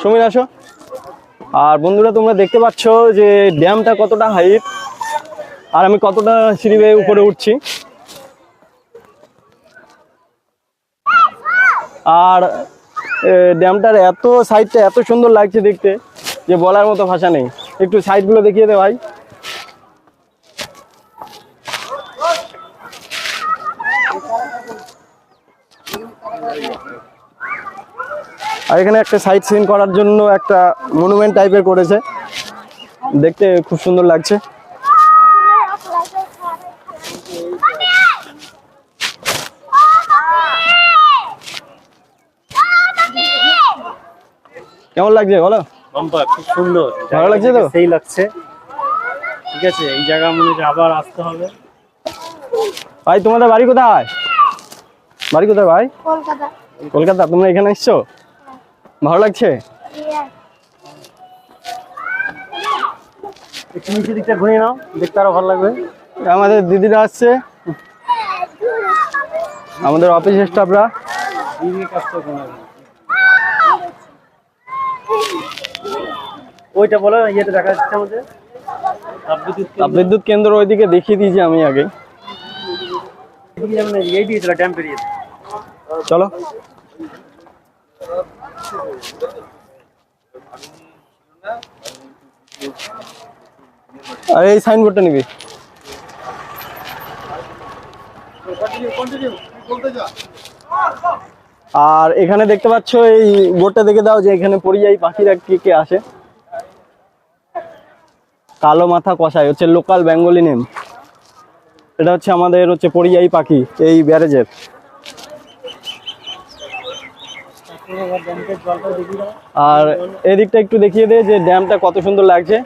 সুমিন আসো। আর বন্ধুরা তোমরা দেখতে পাচ্ছ যে ড্যামটা কতটা হাইট আর আমি কতটা সিঁড়ি বেয়ে উপরে উঠছি। আর ড্যামটার এত সাইডটা এত সুন্দর লাগছে দেখতে যে বলার মতো ভাষা নেই। একটু সাইডগুলো দেখিয়ে দে ভাই। আর এখানে একটা সাইট সিন করার জন্য একটা মনুমেন্ট টাইপের করেছে, দেখতে খুব সুন্দর লাগছে। কেমন লাগছে বলো? খুব সুন্দর, ভালো লাগছে তো? সেই লাগছে। ঠিক আছে, এই জায়গা মনে হচ্ছে আবার আসতে হবে। ভাই তোমাদের বাড়ি কোথায়? বাড়ি কোথায় ভাই? কলকাতা। কলকাতা। তোমরা এখানে এসছো? ভালো লাগছে? একটু নিচে দিকটা ঘুরে নাও, দেখতে আরো ভালো লাগবে। আমাদের দিদিরা আসছে, আমাদের অফিস স্টাফরা। ওইটা বলো, ইয়েতে দেখা যাচ্ছে আমাদের তাপবিদ্যুৎ কেন্দ্র ওইদিকে দেখিয়ে দিয়েছি আমি আগে। এই দিয়েছিল ড্যাম পেরিয়ে। চলো। আর এই সাইনবোর্ডটা নিবি। আর এখানে দেখতে পাচ্ছ এই বোর্ডটা দেখে দাও যে এখানে পরিযায়ী পাখিরা কে কে আসে। কালো মাথা কষাই হচ্ছে লোকাল বেঙ্গলি নেম। এটা হচ্ছে আমাদের হচ্ছে পরিযায়ী পাখি এই ব্যারেজের। আর এদিকটা একটু দেখিয়ে দে যে ড্যামটা কত সুন্দর লাগছে।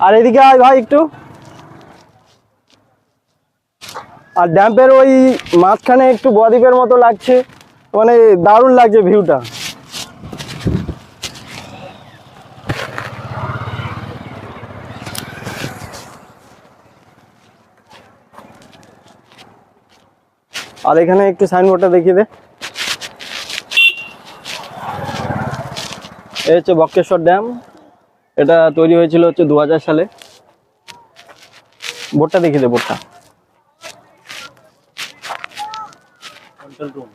আর এদিকে আয় ভাই একটু। আর ড্যাম্পের ওই মাঝখানে একটু বদ্বীপের মতো লাগছে, মানে দারুণ লাগছে ভিউটা। আর এখানে একটু সাইনবোর্ডটা দেখিয়ে দে। এই হচ্ছে বক্রেশ্বর ড্যাম, এটা তৈরি হয়েছিল হচ্ছে 2000 সালে। বোর্ডটা দেখিয়ে দে, বোর্ডটা। Control room.